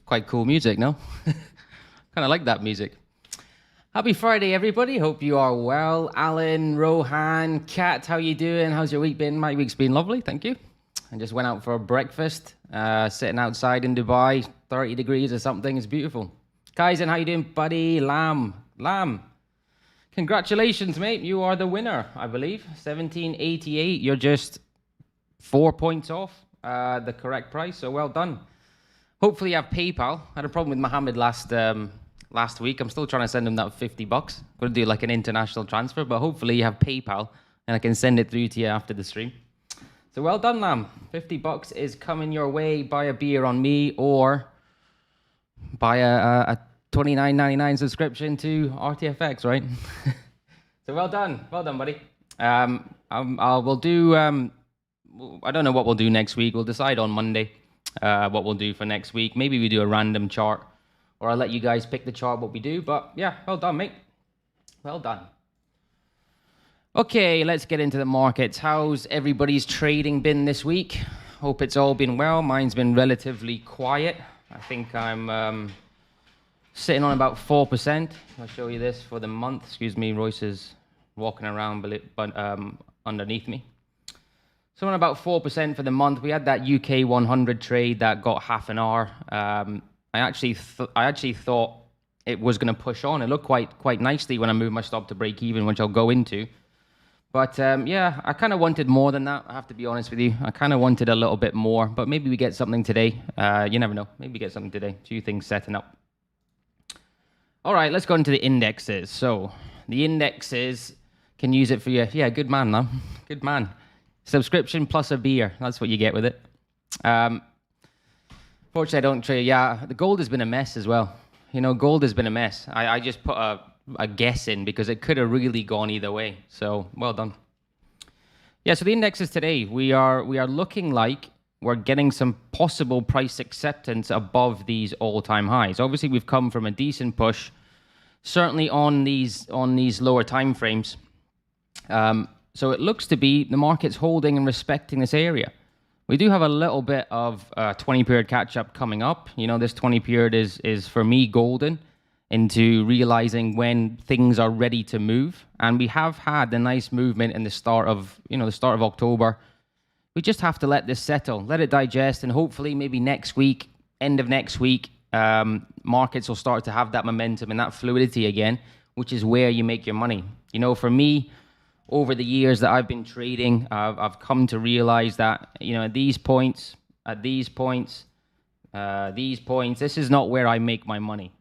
Quite cool music, no? Kind of like that music. Happy Friday, everybody. Hope you are well. Alan, Rohan, Kat, how you doing? How's your week been? My week's been lovely, thank you. I just went out for breakfast, sitting outside in Dubai, 30 degrees or something. It's beautiful. Kaizen, how you doing, buddy? Lam. Congratulations, mate. You are the winner, I believe. 1788. You're just 4 points off the correct price, so well done. Hopefully you have PayPal. I had a problem with Mohammed last week. I'm still trying to send him that $50. Going to do like an international transfer, but hopefully you have PayPal and I can send it through to you after the stream. So well done, Lam. $50 is coming your way. Buy a beer on me or buy a $29.99 subscription to RTFX, right? So well done, buddy. We'll do. I don't know what we'll do next week. We'll decide on Monday what we'll do for next week. Maybe we do a random chart, or I'll let you guys pick the chart what we do. But yeah, well done, mate. Well done. Okay, let's get into the markets. How's everybody's trading been this week? Hope it's all been well. Mine's been relatively quiet. I think I'm sitting on about 4%. I'll show you this for the month. Excuse me, Royce is walking around underneath me. So on about 4% for the month. We had that UK 100 trade that got half an hour. I actually thought it was going to push on. It looked quite nicely when I moved my stop to break even, which I'll go into. But yeah, I kind of wanted more than that. I have to be honest with you. I kind of wanted a little bit more, but maybe we get something today. You never know. Maybe we get something today. A few things setting up. All right, let's go into the indexes. So the indexes can use it for your, yeah, good man, man. Good man. Subscription plus a beer. That's what you get with it. Fortunately, I don't trade. Yeah, the gold has been a mess as well. You know, gold has been a mess. I just put a guess in because it could have really gone either way. So well done. Yeah, so the indexes today, we are looking like we're getting some possible price acceptance above these all-time highs. Obviously, we've come from a decent push, certainly on these lower time frames. So it looks to be the market's holding and respecting this area. We do have a little bit of 20-period catch-up coming up. You know, this 20-period is for me golden into realizing when things are ready to move. And we have had a nice movement in the start of October. We just have to let this settle, let it digest, and hopefully maybe next week, end of next week, markets will start to have that momentum and that fluidity again, which is where you make your money. You know, for me, over the years that I've been trading, I've come to realize that, you know, at these points, this is not where I make my money.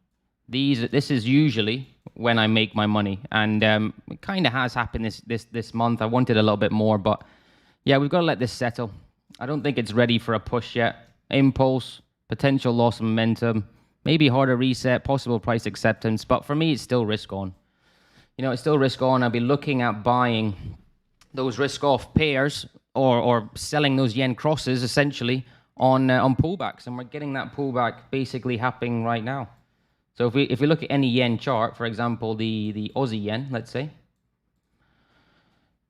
This is usually when I make my money, and it kind of has happened this month. I wanted a little bit more, but yeah, we've got to let this settle. I don't think it's ready for a push yet. Impulse, potential loss of momentum, maybe harder reset, possible price acceptance, but for me, it's still risk on. You know, it's still risk on. I'll be looking at buying those risk-off pairs or selling those yen crosses essentially on pullbacks, and we're getting that pullback basically happening right now. So if we look at any yen chart, for example, the Aussie yen, let's say,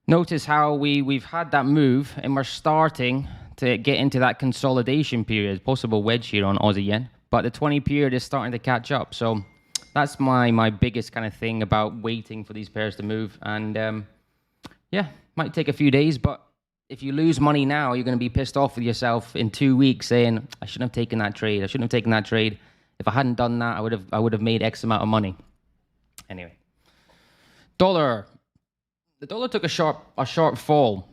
notice how we've had that move and we're starting to get into that consolidation period, possible wedge here on Aussie yen, but the 20 period is starting to catch up. So that's my biggest kind of thing about waiting for these pairs to move. And yeah, might take a few days, but if you lose money now, you're going to be pissed off with yourself in 2 weeks saying, I shouldn't have taken that trade. I shouldn't have taken that trade. If I hadn't done that, I would have made X amount of money. Anyway, dollar. The dollar took a sharp fall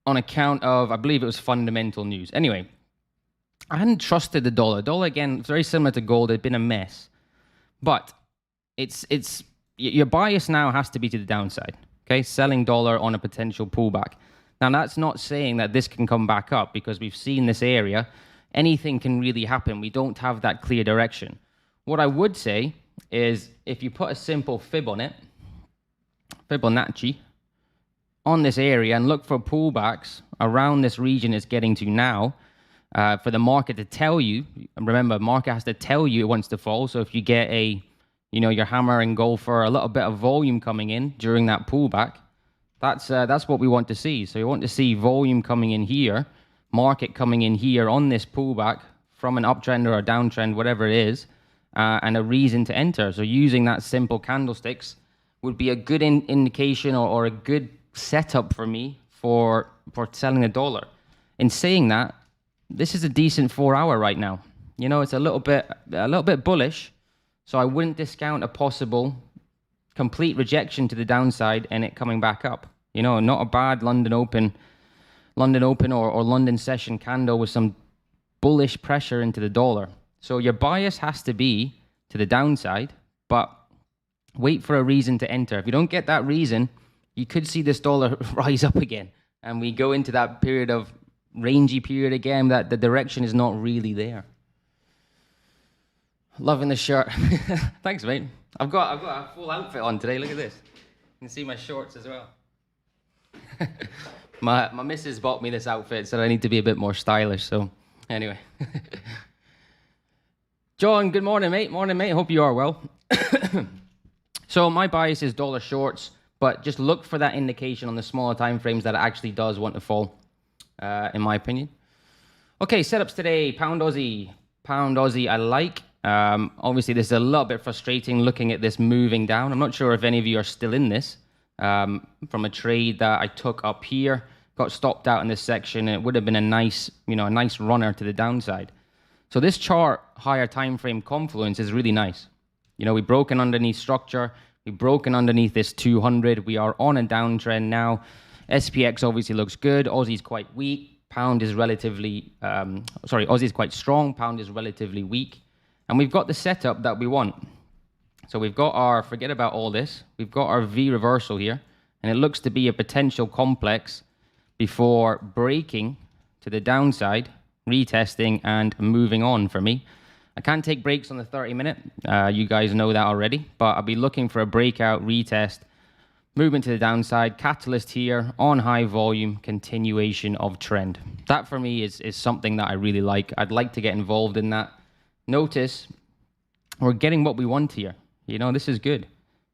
on account of, I believe it was fundamental news. Anyway, I hadn't trusted the dollar. Dollar, again, very similar to gold. It had been a mess. But it's your bias now has to be to the downside, okay? Selling dollar on a potential pullback. Now, that's not saying that this can come back up because we've seen this area. Anything can really happen. We don't have that clear direction. What I would say is if you put a simple fib on it, Fibonacci, on this area and look for pullbacks around this region it's getting to now, for the market to tell you, and remember, market has to tell you it wants to fall. So if you get your hammer and go for a little bit of volume coming in during that pullback, that's what we want to see. So you want to see volume coming in here, market coming in here on this pullback from an uptrend or a downtrend, whatever it is, and a reason to enter. So using that simple candlesticks would be a good indication or a good setup for me for selling the dollar. In saying that, this is a decent 4-hour right now. You know, it's a little bit bullish, so I wouldn't discount a possible complete rejection to the downside and it coming back up. You know, not a bad London Open or London session candle with some bullish pressure into the dollar. So your bias has to be to the downside, but wait for a reason to enter. If you don't get that reason, you could see this dollar rise up again, and we go into that period of rangy period again, that the direction is not really there. Loving the shirt. Thanks, mate. I've got a full outfit on today. Look at this. You can see my shorts as well. My missus bought me this outfit, said I need to be a bit more stylish. So anyway. John, good morning, mate. Morning, mate. Hope you are well. So my bias is dollar shorts, but just look for that indication on the smaller time frames that it actually does want to fall, in my opinion. Okay, setups today. Pound Aussie. Pound Aussie I like. Obviously, this is a little bit frustrating looking at this moving down. I'm not sure if any of you are still in this. From a trade that I took up here, got stopped out in this section, and it would have been a nice runner to the downside. So this chart, higher time frame confluence, is really nice. You know, we've broken underneath structure, we've broken underneath this 200, we are on a downtrend now. SPX obviously looks good, Aussie's quite weak, pound is relatively, Aussie's quite strong, pound is relatively weak, and we've got the setup that we want. So we've got our, forget about all this, we've got our V reversal here, and it looks to be a potential complex before breaking to the downside, retesting, and moving on for me. I can't take breaks on the 30-minute, you guys know that already, but I'll be looking for a breakout, retest, movement to the downside, catalyst here, on high volume, continuation of trend. That for me is something that I really like. I'd like to get involved in that. Notice we're getting what we want here. You know, this is good.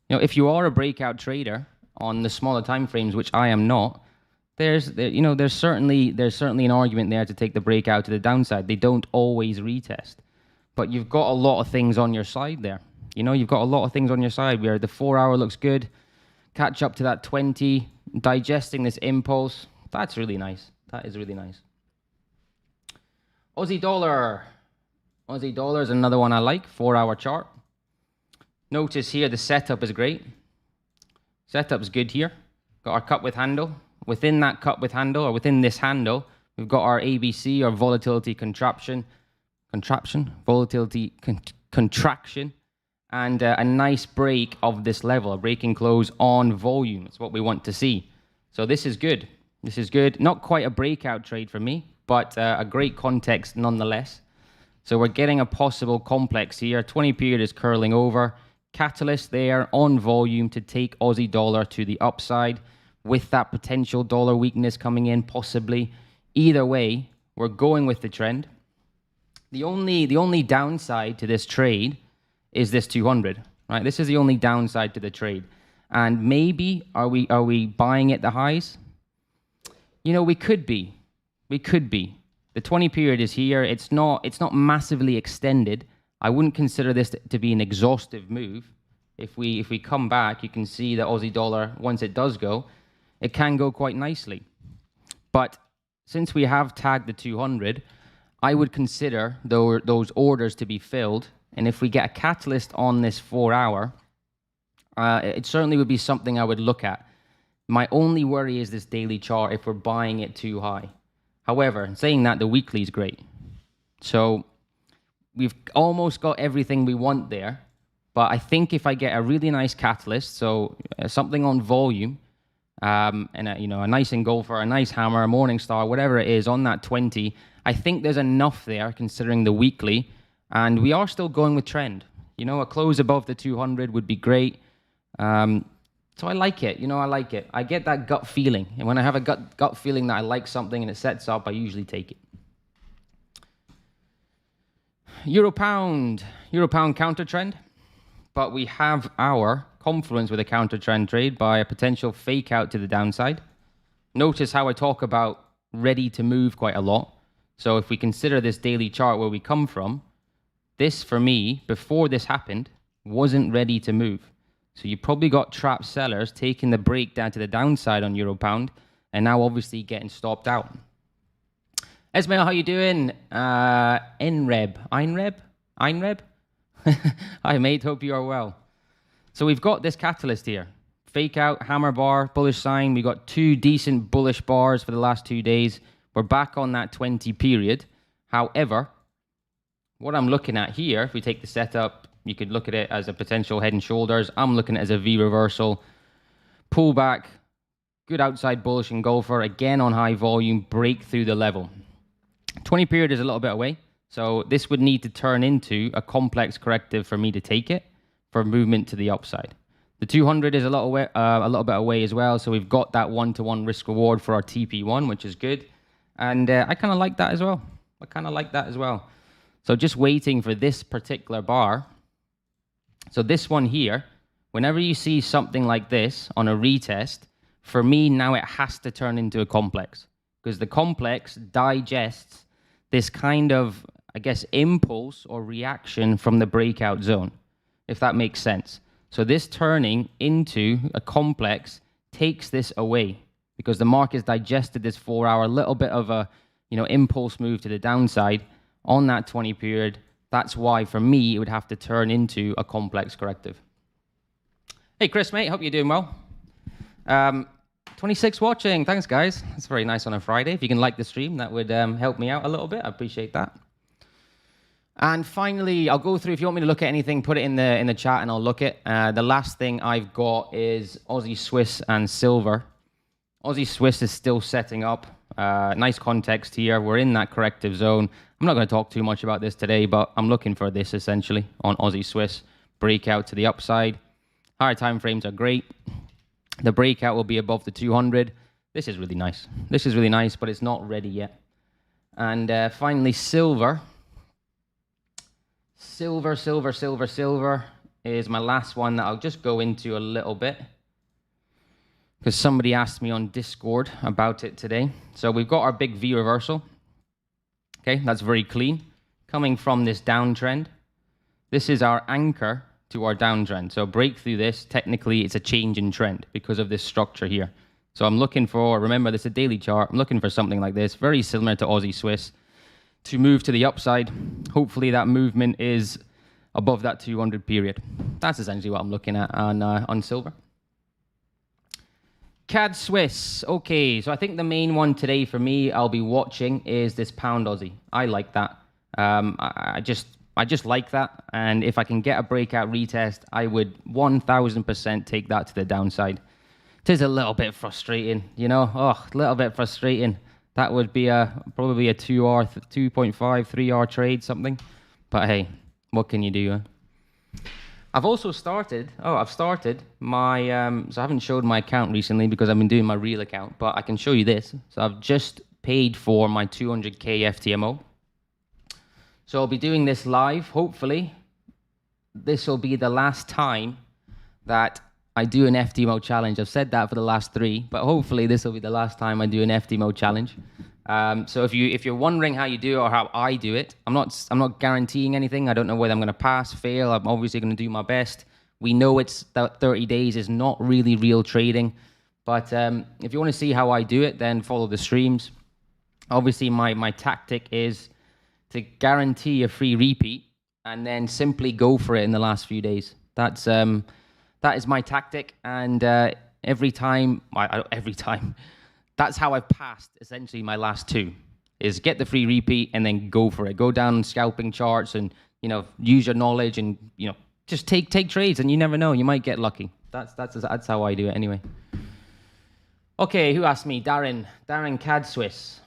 You know, if you are a breakout trader on the smaller time frames, which I am not, there's certainly an argument there to take the breakout to the downside. They don't always retest, but you've got a lot of things on your side there. You know, you've got a lot of things on your side where the 4-hour looks good, catch up to that 20, digesting this impulse. That's really nice. That is really nice. Aussie dollar. Aussie dollar is another one I like, 4-hour chart. Notice here the setup is great. Setup's good here. Got our cup with handle. Within that cup with handle, or within this handle, we've got our ABC, or volatility contraction, volatility contraction, and a nice break of this level, a breaking close on volume. It's what we want to see. So this is good. This is good. Not quite a breakout trade for me, but a great context nonetheless. So we're getting a possible complex here. 20 period is curling over. Catalyst there on volume to take Aussie dollar to the upside with that potential dollar weakness coming in possibly. Either way, we're going with the trend. The only downside to this trade is this 200, right? This is the only downside to the trade. And maybe are we buying at the highs? You know, we could be. We could be. The 20 period is here. It's not massively extended. I wouldn't consider this to be an exhaustive move. If we come back, you can see the Aussie dollar, once it does go, it can go quite nicely. But since we have tagged the 200, I would consider those orders to be filled. And if we get a catalyst on this 4-hour, it certainly would be something I would look at. My only worry is this daily chart if we're buying it too high. However, in saying that, the weekly is great. So we've almost got everything we want there. But I think if I get a really nice catalyst, so something on volume, and a nice engulfer, a nice hammer, a morning star, whatever it is on that 20, I think there's enough there considering the weekly, and we are still going with trend. You know, a close above the 200 would be great. So I like it. You know, I like it. I get that gut feeling, and when I have a gut feeling that I like something and it sets up, I usually take it. Euro pound counter trend, but we have our confluence with a counter trend trade by a potential fake out to the downside. Notice how I talk about ready to move quite a lot. So if we consider this daily chart where we come from, this for me, before this happened, wasn't ready to move. So you probably got trapped sellers taking the break down to the downside on Euro Pound, and now obviously getting stopped out. Esmail, how you doing? Einreb? Hi mate, hope you are well. So we've got this catalyst here. Fake out, hammer bar, bullish sign. We got 2 decent bullish bars for the last 2 days. We're back on that 20 period. However, what I'm looking at here, if we take the setup, you could look at it as a potential head and shoulders. I'm looking at it as a V reversal. Pullback, good outside bullish engulfer, again on high volume, break through the level. 20 period is a little bit away. So this would need to turn into a complex corrective for me to take it for movement to the upside. The 200 is a little bit away as well. So we've got that 1-to-1 risk reward for our TP1, which is good. And I kind of like that as well. So just waiting for this particular bar. So this one here, whenever you see something like this on a retest, for me now it has to turn into a complex, because the complex digests this kind of, I guess, impulse or reaction from the breakout zone, if that makes sense. So this turning into a complex takes this away, because the market's digested this 4-hour, little bit of a, impulse move to the downside on that 20 period. That's why, for me, it would have to turn into a complex corrective. Hey, Chris, mate, hope you're doing well. 26 watching, thanks, guys. That's very nice on a Friday. If you can like the stream, that would help me out a little bit. I appreciate that. And finally, I'll go through, if you want me to look at anything, put it in the chat and I'll look at. The last thing I've got is Aussie Swiss and silver. Aussie Swiss is still setting up. Nice context here. We're in that corrective zone. I'm not going to talk too much about this today, but I'm looking for this essentially on Aussie Swiss. Breakout to the upside. Higher time frames are great. The breakout will be above the 200. This is really nice. But it's not ready yet. And finally, silver. Silver is my last one that I'll just go into a little bit, because somebody asked me on Discord about it today. So we've got our big V reversal. Okay, that's very clean. Coming from this downtrend. This is our anchor to our downtrend. So break through this, technically it's a change in trend because of this structure here. So I'm looking for, remember this is a daily chart, I'm looking for something like this, very similar to Aussie Swiss, to move to the upside. Hopefully that movement is above that 200 period. That's essentially what I'm looking at on silver. CAD Swiss. Okay, so I think the main one today for me I'll be watching is this pound Aussie. I like that. I just like that, and if I can get a breakout retest, I would 1000% take that to the downside. It is a little bit frustrating, a little bit frustrating. That would be probably a 2R, 2.5, 3R trade, something. But hey, what can you do? I've also started, my, so I haven't showed my account recently because I've been doing my real account, but I can show you this. So I've just paid for my 200K FTMO. So I'll be doing this live. Hopefully, this will be the last time that I do an FTMO challenge. I've said that for the last 3, but hopefully this will be the last time I do an FTMO challenge. So if you're wondering how you do it or how I do it, I'm not guaranteeing anything. I don't know whether I'm going to pass, fail. I'm obviously going to do my best. We know it's that 30 days is not really real trading, but if you want to see how I do it, then follow the streams. Obviously, my tactic is to guarantee a free repeat and then simply go for it in the last few days. That is my tactic, and every time, that's how I've passed essentially my last 2, is get the free repeat and then go for it. Go down scalping charts and, use your knowledge and, just take trades, and you never know, you might get lucky. That's how I do it anyway. Okay, who asked me? Darren CAD Swiss.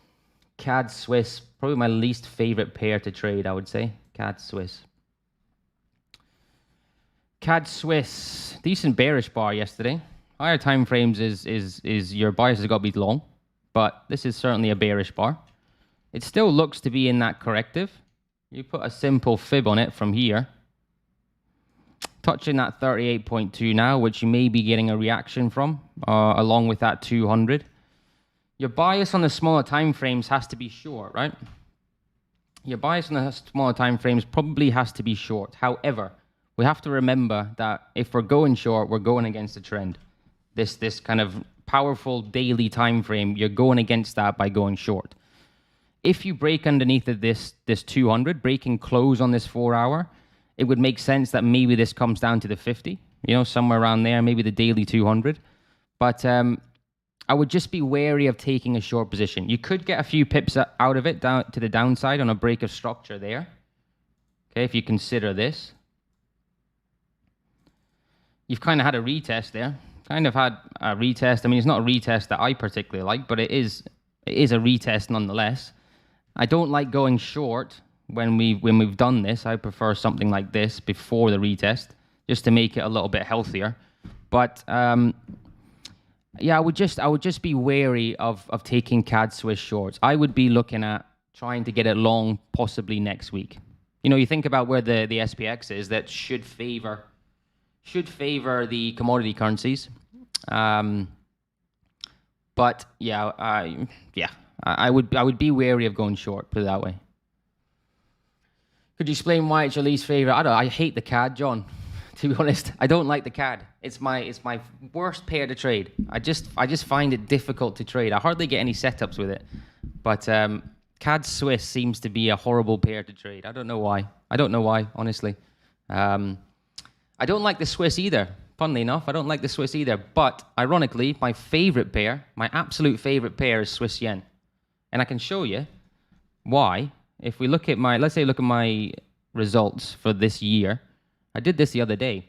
CAD Swiss, probably my least favorite pair to trade, I would say. CAD Swiss. CAD Swiss, decent bearish bar yesterday. Higher time frames is your bias has got to be long, but this is certainly a bearish bar. It still looks to be in that corrective. You put a simple fib on it from here, touching that 38.2 now, which you may be getting a reaction from, along with that 200. Your bias on the smaller time frames has to be short, right? Your bias on the smaller time frames probably has to be short. However, we have to remember that if we're going short, we're going against the trend. This kind of powerful daily time frame, you're going against that by going short. If you break underneath of this 200, breaking close on this 4 hour, it would make sense that maybe this comes down to the 50, somewhere around there, maybe the daily 200. But I would just be wary of taking a short position. You could get a few pips out of it down to the downside on a break of structure there. Okay, if you consider this. You've kind of had a retest there. Kind of had a retest. I mean, it's not a retest that I particularly like, but it is a retest nonetheless. I don't like going short when we've done this. I prefer something like this before the retest, just to make it a little bit healthier. But yeah, I would just be wary of taking CAD Swiss shorts. I would be looking at trying to get it long, possibly next week. You think about where the SPX is, that should favor the commodity currencies. But yeah, I would be wary of going short, put it that way. Could you explain why it's your least favorite? I hate the CAD, John. To be honest, I don't like the CAD. It's my worst pair to trade. I just find it difficult to trade. I hardly get any setups with it. But CAD Swiss seems to be a horrible pair to trade. I don't know why. Honestly. I don't like the Swiss either. Funnily enough, I don't like the Swiss either. But ironically, my absolute favorite pair is Swiss yen. And I can show you why. If we look at let's say look at my results for this year. I did this the other day.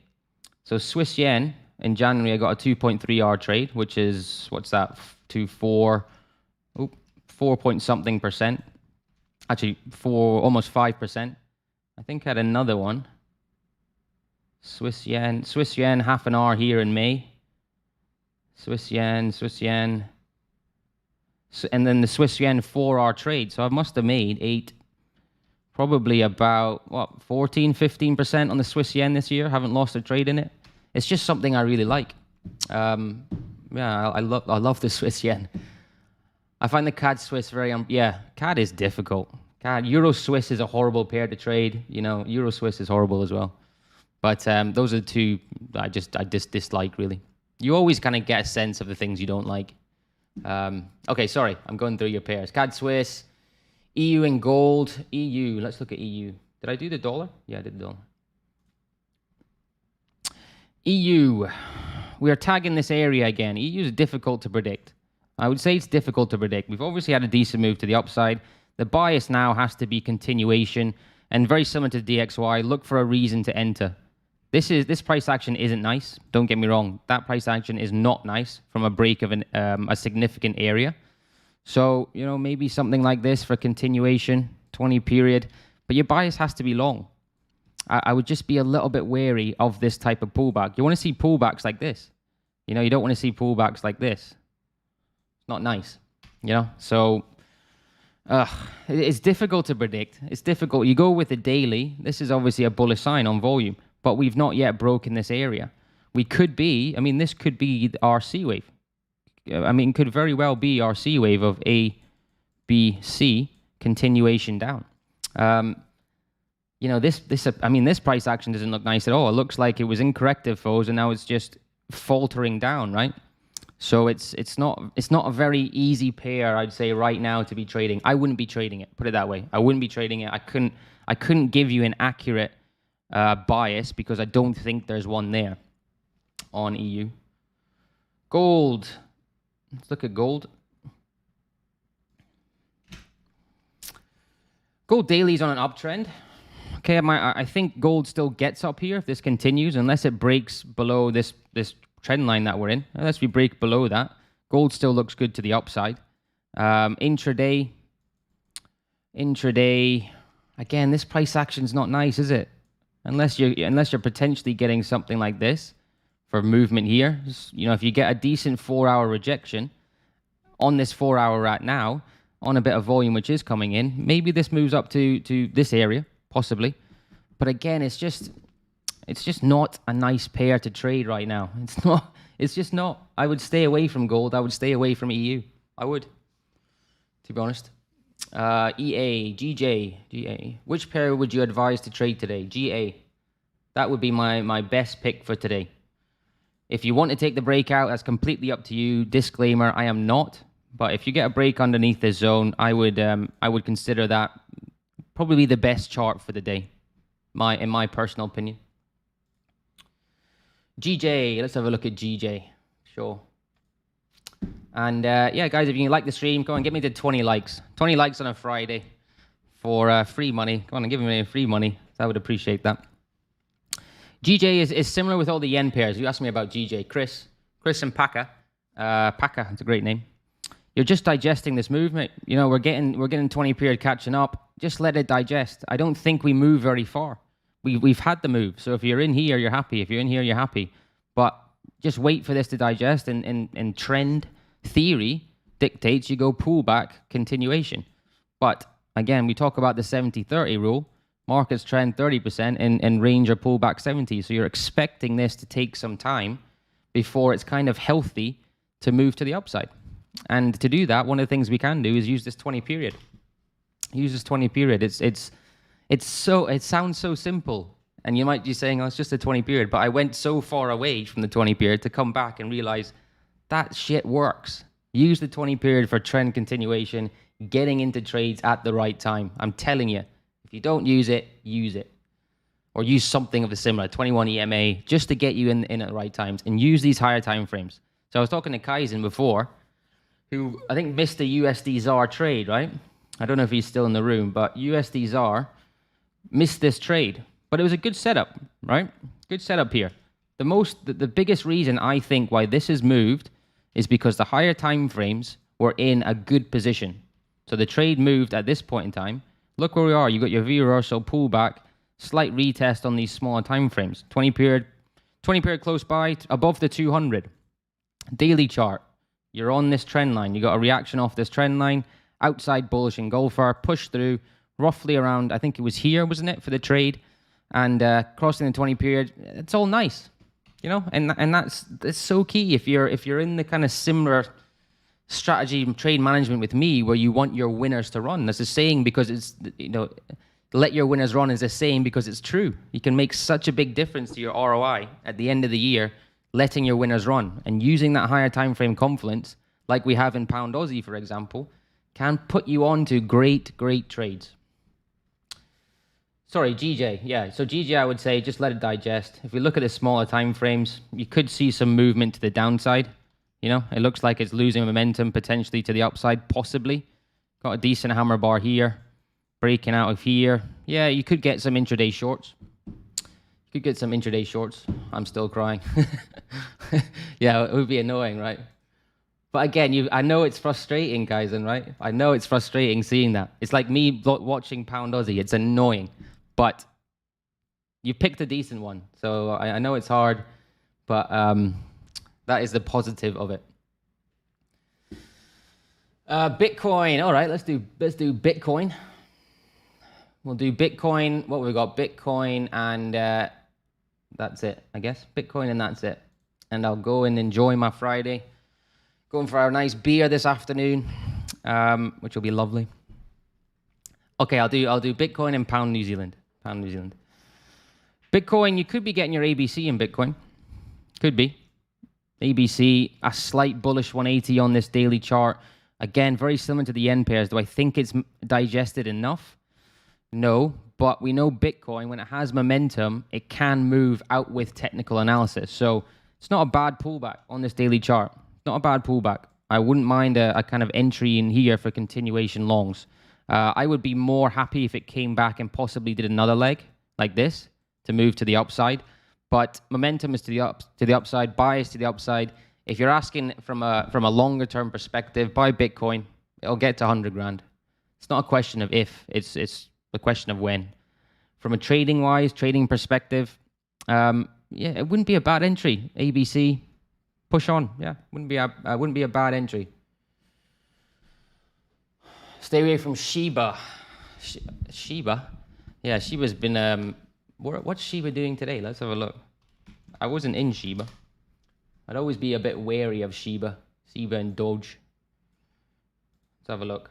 So Swiss yen, in January, I got a 2.3R trade, which is, what's that, 4 point something percent. Actually, almost 5%. I think I had another one. Swiss yen, half an hour here in May. Swiss yen. And then the Swiss yen 4-hour trade. So I must have made probably about, 14-15% on the Swiss yen this year. Haven't lost a trade in it. It's just something I really like. Yeah, I love the Swiss yen. I find the CAD Swiss CAD is difficult. Euro Swiss is a horrible pair to trade. Euro Swiss is horrible as well. But those are the two I just dislike, really. You always kind of get a sense of the things you don't like. Okay, sorry, I'm going through your pairs. CAD Swiss, EU and gold. EU, let's look at EU. Did I do the dollar? Yeah, I did the dollar. EU, we are tagging this area again. EU is difficult to predict. I would say it's difficult to predict. We've obviously had a decent move to the upside. The bias now has to be continuation, and very similar to DXY, look for a reason to enter. This price action isn't nice. Don't get me wrong. That price action is not nice from a break of a significant area. So, maybe something like this for continuation, 20 period. But your bias has to be long. I would just be a little bit wary of this type of pullback. You want to see pullbacks like this. You don't want to see pullbacks like this. It's not nice. So it's difficult to predict. It's difficult. You go with the daily. This is obviously a bullish sign on volume. But we've not yet broken this area. We could be, this could be our C wave. Could very well be our C wave of A, B, C, continuation down. This price action doesn't look nice at all. It looks like it was in corrective foes and now it's just faltering down, right? So it's not a very easy pair, I'd say, right now to be trading. I wouldn't be trading it, put it that way. I wouldn't be trading it. I couldn't give you an accurate bias because I don't think there's one there on EU. Gold. Let's look at gold. Gold daily is on an uptrend. Okay, I think gold still gets up here if this continues, unless it breaks below this trend line that we're in. Unless we break below that, gold still looks good to the upside. Intraday. Again, this price action's not nice, is it? Unless you're potentially getting something like this for movement here. If you get a decent 4-hour rejection on this 4-hour right now, on a bit of volume which is coming in, maybe this moves up to this area, possibly. But again, it's just not a nice pair to trade right now. It's just not. I would stay away from gold. I would stay away from EU. I would, to be honest. EA, GJ, GA. Which pair would you advise to trade today? GA. That would be my best pick for today. If you want to take the breakout, that's completely up to you. Disclaimer, I am not. But if you get a break underneath this zone, I would consider that probably the best chart for the day, in my personal opinion. GJ, let's have a look at GJ. Sure. And yeah, guys, if you like the stream, go on, get me to 20 likes. 20 likes on a Friday for free money. Go on and give me free money. I would appreciate that. GJ is similar with all the yen pairs. You asked me about GJ. Chris and Paka. Paka, it's a great name. You're just digesting this movement. You know, we're getting 20 period catching up. Just let it digest. I don't think we move very far. We've had the move. So if you're in here, you're happy. If you're in here, you're happy. But just wait for this to digest, and trend theory dictates you go pullback continuation. But again, we talk about the 70-30 rule. Markets trend 30% and range or pullback 70. So you're expecting this to take some time before it's kind of healthy to move to the upside. And to do that, one of the things we can do is use this 20 period. Use this 20 period. It sounds so simple. And you might be saying, oh, it's just a 20 period. But I went so far away from the 20 period to come back and realize that shit works. Use the 20 period for trend continuation, getting into trades at the right time. I'm telling you, if you don't use it, use it. Or use something of the similar, 21 EMA, just to get you in at the right times. And use these higher time frames. So I was talking to Kaizen before, who I think missed the USD ZAR trade, right? I don't know if he's still in the room, but USD ZAR missed this trade. But it was a good setup, right? Good setup here. The biggest reason I think why this has moved is because the higher time frames were in a good position. So the trade moved at this point in time. Look where we are. You got your V reversal pullback, slight retest on these smaller time frames. 20 period close by, above the 200. Daily chart. You're on this trend line. You got a reaction off this trend line. Outside bullish engulfer, push through roughly around, I think it was here, wasn't it, for the trade? And crossing the 20 period, it's all nice, you know. And that's so key if you're in the kind of similar strategy trade management with me, where you want your winners to run. That's a saying because it's, you know, let your winners run is a saying because it's true. You can make such a big difference to your ROI at the end of the year, letting your winners run and using that higher time frame confluence, like we have in Pound Aussie, for example, can put you on to great trades. Sorry, GJ. Yeah, so GJ, I would say just let it digest. If we look at the smaller time frames, you could see some movement to the downside. You know, it looks like it's losing momentum potentially to the upside, possibly. Got a decent hammer bar here, breaking out of here. Yeah, you could get some intraday shorts. You could get some intraday shorts. I'm still crying. Yeah, it would be annoying, right? But again, I know it's frustrating, Kaizen, right? I know it's frustrating seeing that. It's like me watching Pound Aussie. It's annoying. But you picked a decent one. So I know it's hard, but that is the positive of it. Bitcoin. All right, let's do Bitcoin. We'll do Bitcoin. What have we got? Bitcoin and that's it, I guess. Bitcoin and that's it. And I'll go and enjoy my Friday. Going for a nice beer this afternoon, which will be lovely. Okay, I'll do Bitcoin and Pound New Zealand. Pound New Zealand. Bitcoin, you could be getting your ABC in Bitcoin. Could be. ABC, a slight bullish 180 on this daily chart. Again, very similar to the yen pairs. Do I think it's digested enough? No, but we know Bitcoin, when it has momentum, it can move out with technical analysis. So it's not a bad pullback on this daily chart. Not a bad pullback. I wouldn't mind a kind of entry in here for continuation longs. I would be more happy if it came back and possibly did another leg like this to move to the upside. But momentum is to the upside, bias to the upside. If you're asking from a longer term perspective, buy Bitcoin. It'll get to 100 grand. It's not a question of if. It's a question of when. From a trading perspective, yeah, it wouldn't be a bad entry. ABC. Push on, yeah. Wouldn't be a bad entry. Stay away from Shiba. Shiba? Yeah, Shiba's been... what's Shiba doing today? Let's have a look. I wasn't in Shiba. I'd always be a bit wary of Shiba and Doge. Let's have a look.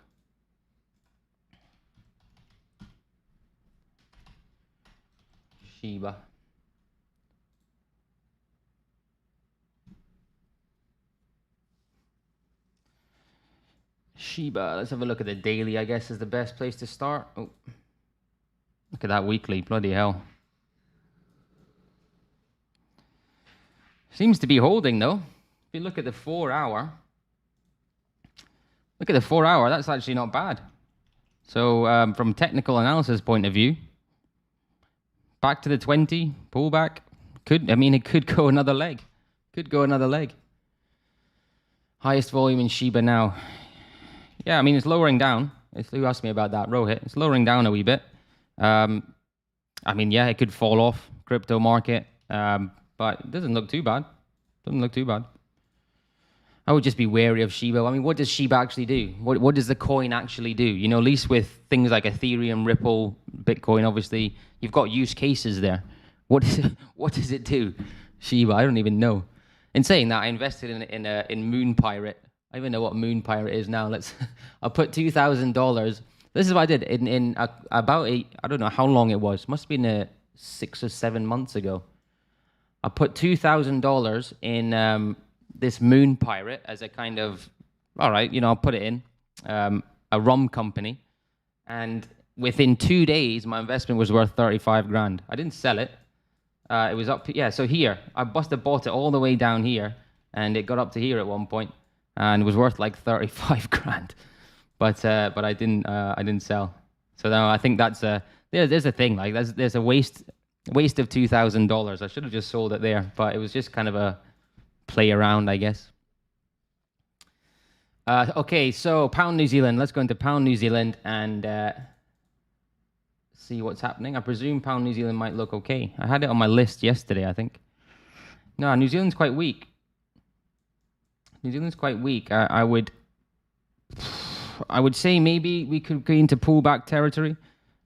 Shiba. Shiba, let's have a look at the daily, I guess, is the best place to start. Oh, look at that weekly, bloody hell. Seems to be holding, though. If you look at the 4 hour, that's actually not bad. So from technical analysis point of view, back to the 20, pullback. It could go another leg. Highest volume in Shiba now. Yeah, I mean, it's lowering down. You asked me about that, Rohit. It's lowering down a wee bit. I mean, yeah, it could fall off, crypto market, but it doesn't look too bad. I would just be wary of Shiba. I mean, what does Shiba actually do? What does the coin actually do? You know, at least with things like Ethereum, Ripple, Bitcoin, obviously, you've got use cases there. What does it do? Shiba, I don't even know. In saying that, I invested in Moon Pirate. I don't even know what Moon Pirate is now. I'll put $2,000. This is what I did in about I don't know how long it was. Must have been 6 or 7 months ago. I put $2,000 in this Moon Pirate as a kind of, all right, you know, I'll put it in a rum company, and within 2 days, my investment was worth 35 grand. I didn't sell it. It was up, yeah. So here, I must have bought it all the way down here, and it got up to here at one point, and it was worth like 35 grand. But I didn't sell. So now I think that's there's a thing, like there's a waste of $2,000. I should have just sold it there, but it was just kind of a play around, I guess. Okay, so pound New Zealand. Let's go into pound New Zealand and see what's happening. I presume pound New Zealand might look okay. I had it on my list yesterday, I think. No, New Zealand's quite weak. I would say maybe we could go into pullback territory.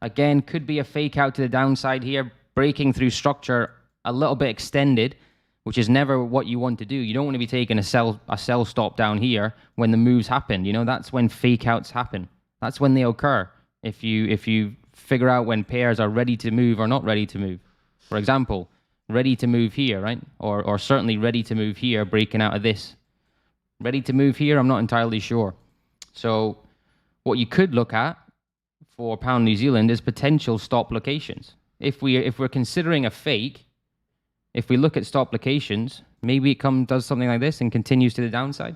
Again, could be a fake out to the downside here, breaking through structure a little bit extended, which is never what you want to do. You don't want to be taking a sell stop down here when the moves happen. You know, that's when fake outs happen. That's when they occur. If you figure out when pairs are ready to move or not ready to move. For example, ready to move here, right? Or certainly ready to move here, breaking out of this. Ready to move here, I'm not entirely sure. So what you could look at for pound New Zealand is potential stop locations. If we're considering a fake, if we look at stop locations, maybe it does something like this and continues to the downside.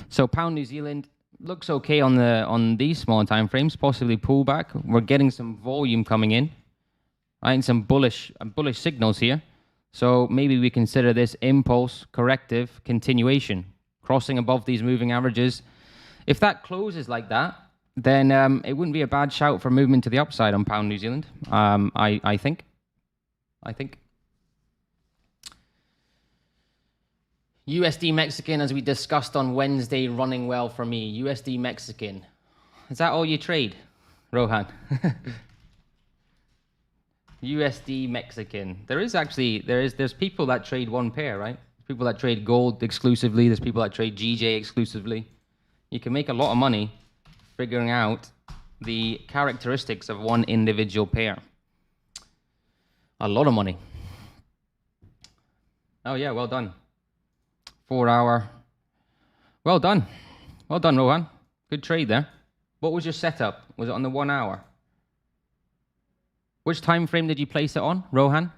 So pound New Zealand looks okay on these small time frames, possibly pullback. We're getting some volume coming in, right, and some bullish signals here. So maybe we consider this impulse corrective continuation, crossing above these moving averages. If that closes like that, then it wouldn't be a bad shout for movement to the upside on pound New Zealand. I think. USD Mexican, as we discussed on Wednesday, running well for me. USD Mexican. Is that all you trade, Rohan? USD Mexican. There's people that trade one pair, right? People that trade gold exclusively. There's people that trade GJ exclusively. You can make a lot of money figuring out the characteristics of one individual pair. A lot of money. Oh yeah, well done. 4 hour. Well done, Rohan. Good trade there. What was your setup? Was it on the 1 hour? Which time frame did you place it on, Rohan?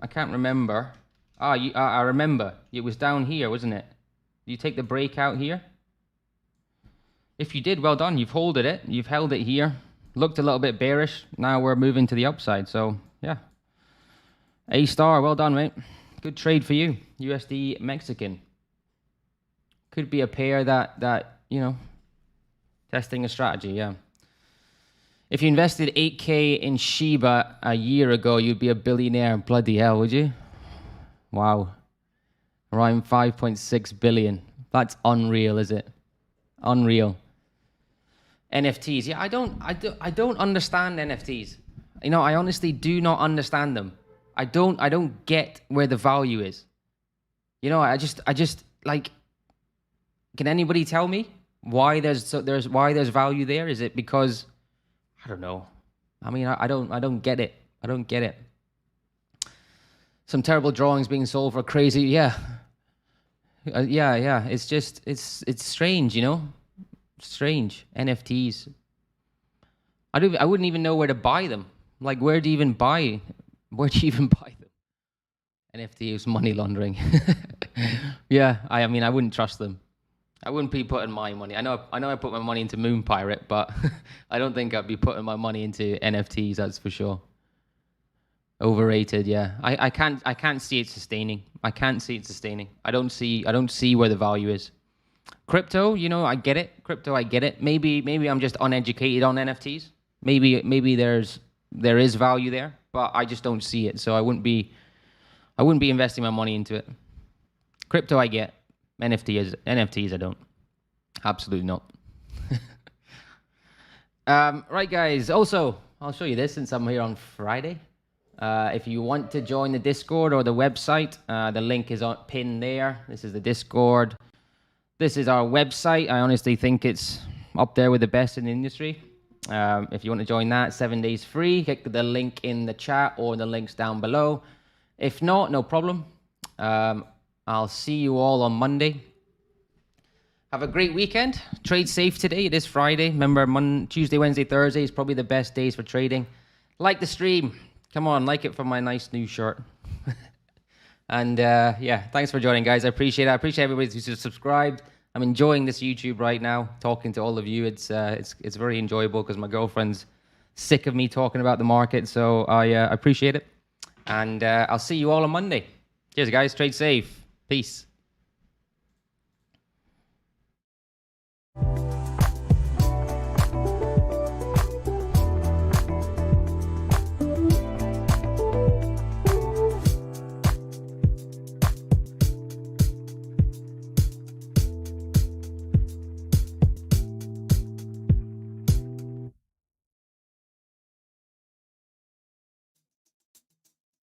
I can't remember. I remember. It was down here, wasn't it? Did you take the breakout here? If you did, well done. You've held it. You've held it here. Looked a little bit bearish. Now we're moving to the upside. So, yeah. A star. Well done, mate. Good trade for you. USD Mexican. Could be a pair that you know, testing a strategy, yeah. If you invested 8K in Shiba a year ago, you'd be a billionaire. Bloody hell, would you? Wow. Around 5.6 billion. That's unreal, is it? Unreal. NFTs. Yeah, I don't understand NFTs. You know, I honestly do not understand them. I don't get where the value is. You know, I just like, can anybody tell me why there's value there? Is it because, I don't know, I mean, I don't get it. I don't get it. Some terrible drawings being sold for crazy, yeah. Yeah. It's just, it's strange, you know? Strange. NFTs. I wouldn't even know where to buy them. Like, where do you even buy them? NFT is money laundering. Yeah, I mean, I wouldn't trust them. I wouldn't be putting my money. I know I put my money into Moon Pirate, but I don't think I'd be putting my money into NFTs, that's for sure. Overrated, yeah. I can't see it sustaining. I can't see it sustaining. I don't see where the value is. Crypto, you know, I get it. Crypto, I get it. Maybe I'm just uneducated on NFTs. Maybe there is value there, but I just don't see it. So I wouldn't be investing my money into it. Crypto, I get. NFTs, I don't. Absolutely not. Right, guys. Also, I'll show you this since I'm here on Friday. If you want to join the Discord or the website, the link is pinned there. This is the Discord. This is our website. I honestly think it's up there with the best in the industry. If you want to join that, 7 days free. Click the link in the chat or the links down below. If not, no problem. I'll see you all on Monday. Have a great weekend. Trade safe today. It is Friday. Remember, Tuesday, Wednesday, Thursday is probably the best days for trading. Like the stream. Come on, like it for my nice new shirt. And yeah, thanks for joining, guys. I appreciate it. I appreciate everybody who's subscribed. I'm enjoying this YouTube right now, talking to all of you. It's very enjoyable because my girlfriend's sick of me talking about the market. So I appreciate it. And I'll see you all on Monday. Cheers, guys. Trade safe. Peace.